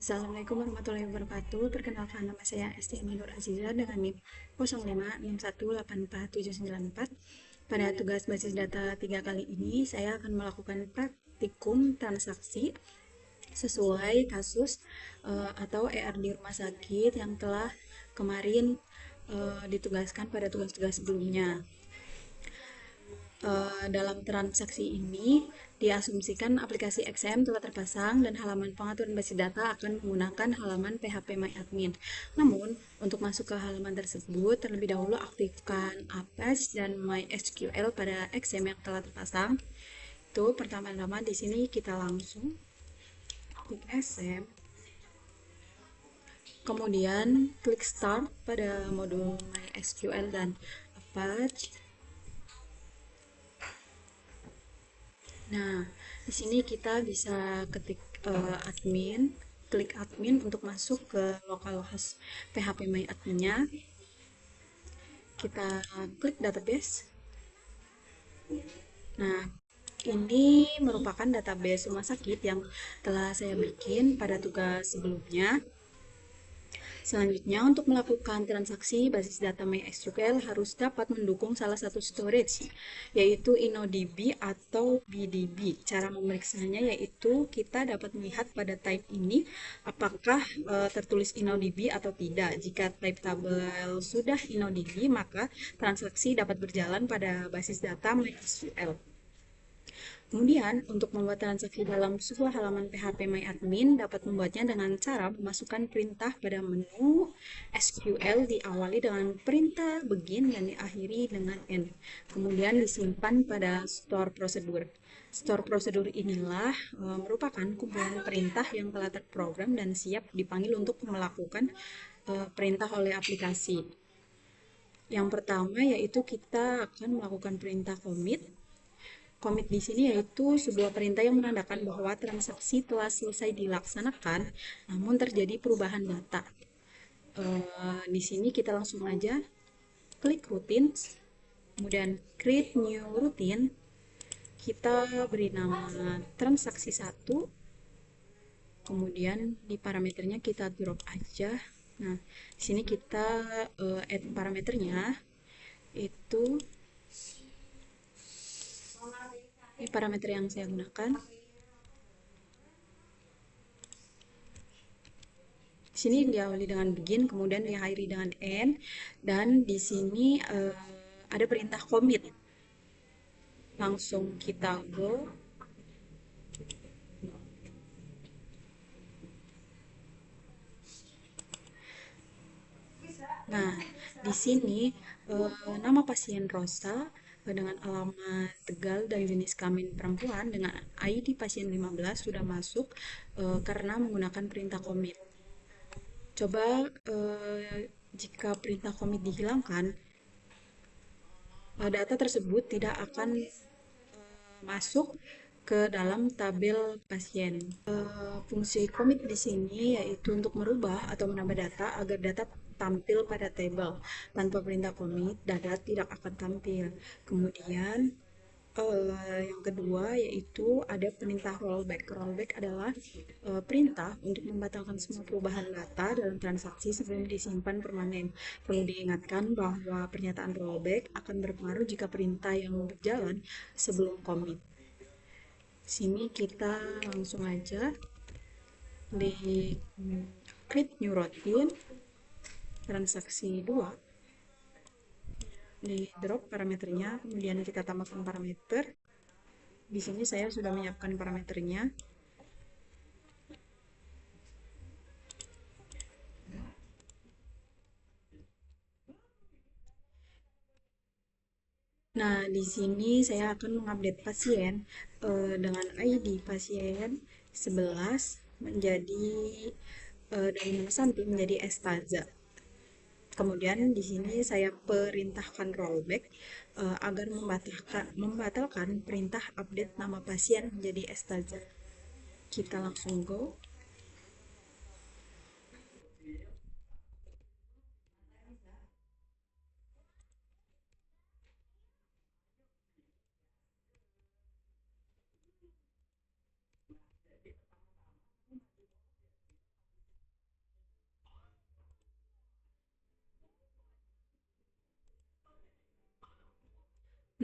Assalamualaikum warahmatullahi wabarakatuh. Perkenalkan nama saya Esti Nur Aziza dengan NIM 0561847794. Pada tugas basis data 3 kali ini, saya akan melakukan praktikum transaksi sesuai kasus atau ER di rumah sakit yang telah kemarin ditugaskan pada tugas-tugas sebelumnya. Dalam transaksi ini diasumsikan aplikasi XM telah terpasang dan halaman pengaturan basis data akan menggunakan halaman php.myadmin. Namun, untuk masuk ke halaman tersebut, terlebih dahulu aktifkan Apache dan MySQL pada XM yang telah terpasang. Itu pertama-tama di sini kita langsung klik XM, kemudian klik Start pada modul MySQL dan Apache. Nah, di sini kita bisa ketik admin, klik admin untuk masuk ke localhost php.myadmin-nya. Kita klik database. Nah, ini merupakan database rumah sakit yang telah saya bikin pada tugas sebelumnya. Selanjutnya, untuk melakukan transaksi basis data MySQL harus dapat mendukung salah satu storage, yaitu InnoDB atau BDB. Cara memeriksanya yaitu kita dapat melihat pada type ini apakah tertulis InnoDB atau tidak. Jika type tabel sudah InnoDB, maka transaksi dapat berjalan pada basis data MySQL. Kemudian, untuk membuat transaksi dalam sebuah halaman php.myadmin dapat membuatnya dengan cara memasukkan perintah pada menu SQL diawali dengan perintah begin dan diakhiri dengan end. Kemudian disimpan pada store prosedur. Store prosedur inilah merupakan kumpulan perintah yang telah terprogram dan siap dipanggil untuk melakukan perintah oleh aplikasi. Yang pertama yaitu kita akan melakukan perintah commit. Commit di sini yaitu sebuah perintah yang menandakan bahwa transaksi telah selesai dilaksanakan, namun terjadi perubahan data. Di sini kita langsung aja klik routine, kemudian create new routine. Kita beri nama transaksi 1, kemudian di parameternya kita drop aja. Nah, di sini kita add parameternya itu ini parameter yang saya gunakan. Di sini diawali dengan begin, kemudian diakhiri dengan end, dan di sini ada perintah commit. Langsung kita go. Nah, di sini nama pasien Rosa dengan alamat Tegal dan jenis kelamin perempuan dengan ID pasien 15 sudah masuk karena menggunakan perintah commit. Coba jika perintah commit dihilangkan, data tersebut tidak akan masuk ke dalam tabel pasien. Fungsi commit di sini yaitu untuk merubah atau menambah data agar data tampil pada tabel. Tanpa perintah commit, data tidak akan tampil. Kemudian yang kedua yaitu ada perintah rollback. Rollback adalah perintah untuk membatalkan semua perubahan data dalam transaksi sebelum disimpan permanen. Perlu diingatkan bahwa pernyataan rollback akan berpengaruh jika perintah yang berjalan sebelum commit. Sini kita langsung aja di create new routine transaksi 2, di drop parameternya, kemudian kita tambahkan parameter. Di sini saya sudah menyiapkan parameternya. Nah, di sini saya akan mengupdate pasien dengan ID pasien 11 menjadi dari nama Santi menjadi Estaza. Kemudian di sini saya perintahkan rollback agar membatalkan perintah update nama pasien menjadi Estaza. Kita langsung go.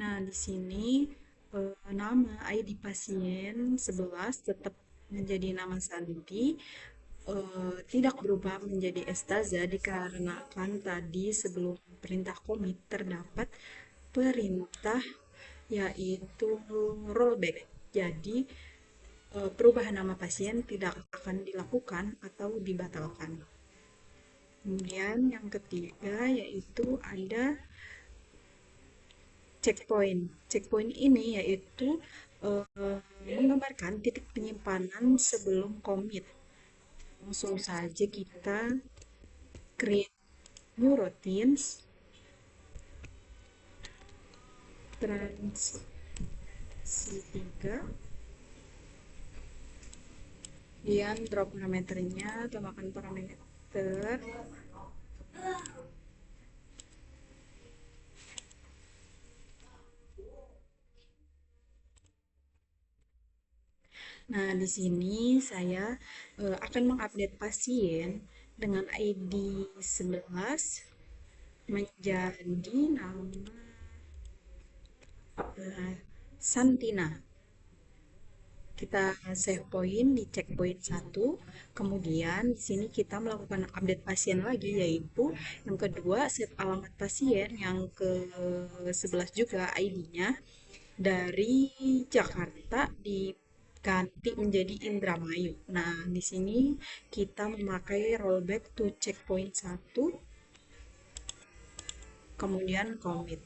Nah, di sini nama ID pasien 11 tetap menjadi nama Santi, tidak berubah menjadi Estaza dikarenakan tadi sebelum perintah komit terdapat perintah yaitu rollback. Jadi, perubahan nama pasien tidak akan dilakukan atau dibatalkan. Kemudian yang ketiga yaitu ada checkpoint. Checkpoint ini yaitu menggambarkan titik penyimpanan sebelum commit. Langsung saja kita create new routines, transi 3, kemudian drop parameternya, tambahkan parameter. Nah, di sini saya akan mengupdate pasien dengan ID 11 menjadi nama Santina. Kita save point di checkpoint 1. Kemudian di sini kita melakukan update pasien lagi, yaitu yang kedua set alamat pasien, yang ke-11 juga ID-nya dari Jakarta diganti menjadi Indramayu. Nah, di sini kita memakai rollback to checkpoint 1, kemudian commit.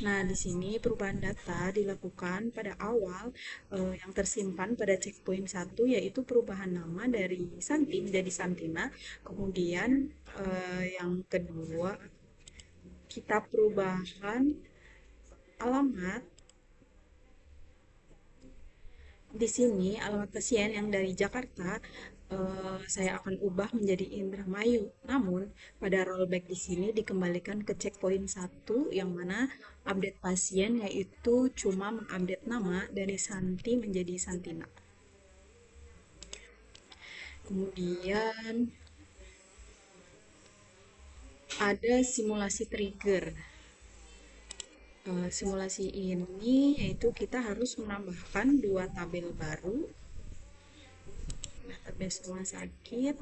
Nah, di sini perubahan data dilakukan pada awal yang tersimpan pada checkpoint 1 yaitu perubahan nama dari Santi menjadi Santina. Kemudian yang kedua kita perubahan alamat. Di sini alamat pasien yang dari Jakarta saya akan ubah menjadi Indramayu. Namun pada rollback di sini dikembalikan ke checkpoint 1 yang mana update pasien yaitu cuma mengupdate nama dari Santi menjadi Santina. Kemudian ada simulasi trigger. Simulasi ini yaitu kita harus menambahkan 2 tabel baru, database rumah sakit,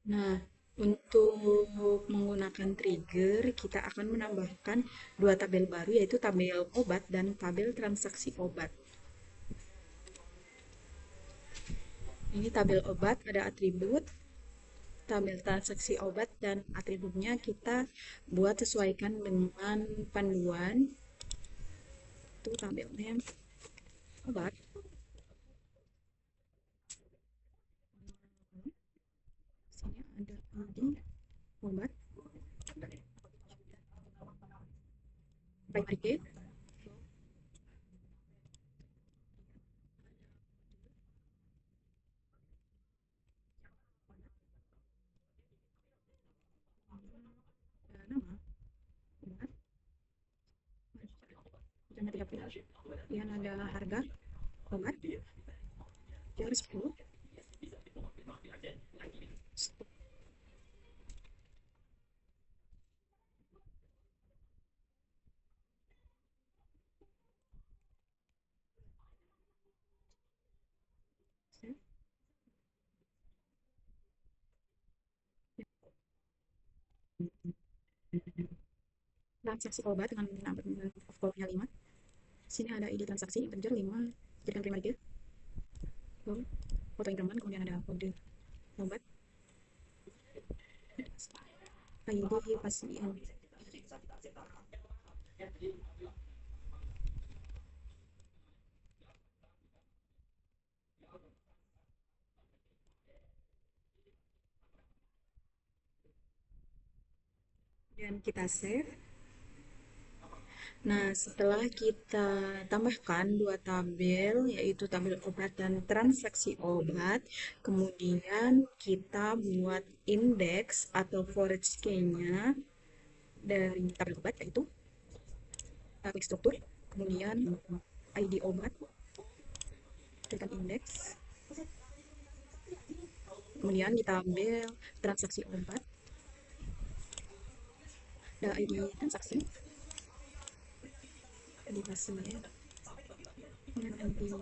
nah, untuk menggunakan trigger, kita akan menambahkan 2 tabel baru, yaitu tabel obat dan tabel transaksi obat. Ini tabel obat ada atribut, tabel transaksi obat, dan atributnya kita buat sesuaikan dengan panduan. Itu tabelnya obat. Sini ada ID obat. Right nama obat. Jangan 30. Kemudian ada harga obat. Jar 10. Transaksi obat dengan number of call-nya 5. Sini ada ID transaksi integer 5, jadikan primary key. Lalu foto increment, kemudian ada kode obat, ID pasien. Dan kita save. Nah, setelah kita tambahkan 2 tabel, yaitu tabel obat dan transaksi obat, kemudian kita buat indeks atau forage key-nya dari tabel obat, yaitu klik struktur, kemudian ID obat, berikan indeks, kemudian kita ambil transaksi obat, ada ID transaksi, ID pasien, kemudian ID.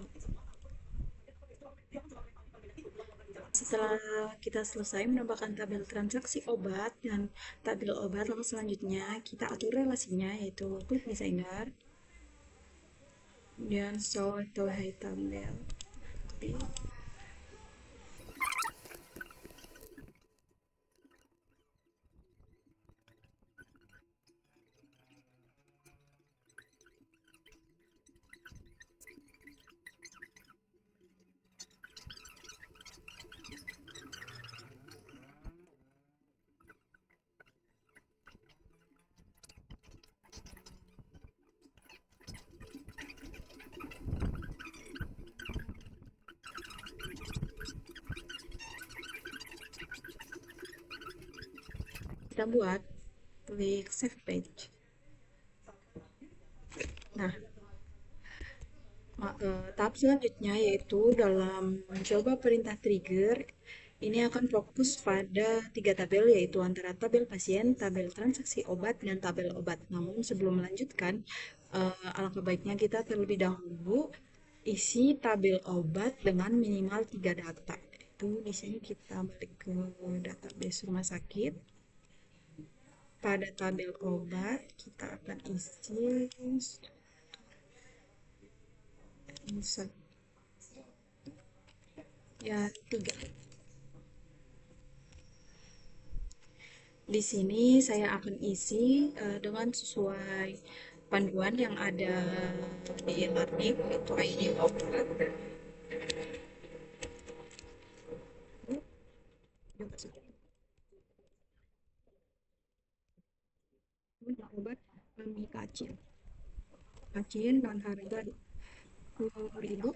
Setelah kita selesai menambahkan tabel transaksi obat dan tabel obat, lalu selanjutnya kita atur relasinya, yaitu klik designer, kemudian show atau hide tabel. Kita buat, klik save page. Nah, tahap selanjutnya yaitu dalam mencoba perintah trigger, ini akan fokus pada 3 tabel, yaitu antara tabel pasien, tabel transaksi obat, dan tabel obat. Namun sebelum melanjutkan, alangkah baiknya kita terlebih dahulu isi tabel obat dengan minimal 3 data. Itu di sini kita balik ke database rumah sakit. Pada tabel obat kita akan isi ya 3. Di sini saya akan isi dengan sesuai panduan yang ada di e-learning, itu ID obat. Obat kami kacil dan harga 20.000,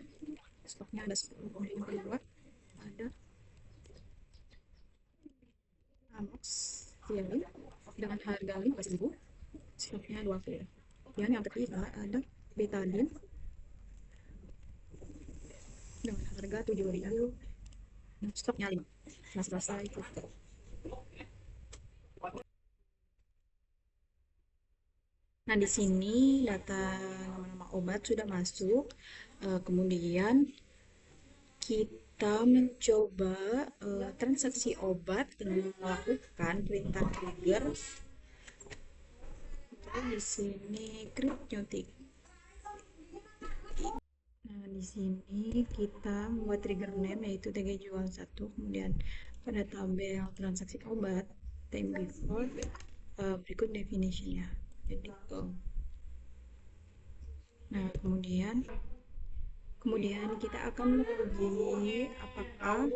stoknya ada 10.000, ada Amox Cialis dengan harga 15.000, stoknya 20. Dan yang ketiga ada Betadine dengan harga 7.000, stoknya 5. Nah, selesai itu. Nah, di sini data nama-nama obat sudah masuk. Kemudian kita mencoba transaksi obat dengan melakukan perintah trigger. Di sini create new tick. Nah, di sini kita membuat trigger name, yaitu TG jual 1. Kemudian pada tabel transaksi obat, time before, berikut definitionnya. Jadi nah, kemudian kita akan menguji apakah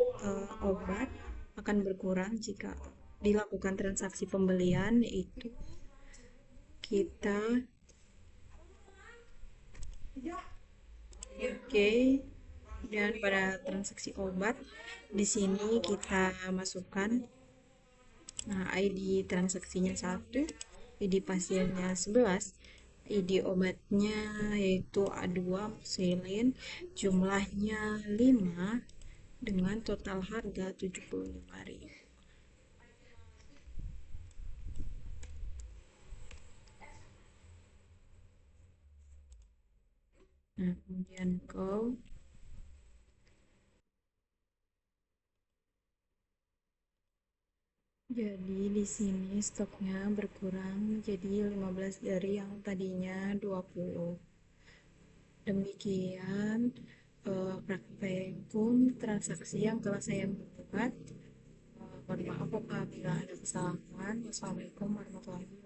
obat akan berkurang jika dilakukan transaksi pembelian, yaitu kita dan pada transaksi obat di sini kita masukkan ID transaksinya 1, ID pasiennya 11, ID obatnya yaitu A2 Moxilin, jumlahnya 5 dengan total harga 75.000. Nah, kemudian jadi di sini stoknya berkurang jadi 15 dari yang tadinya 20. Demikian praktek transaksi yang telah saya buat. Mohon maaf apabila ada kesalahan. Wassalamualaikum warahmatullahi wabarakatuh.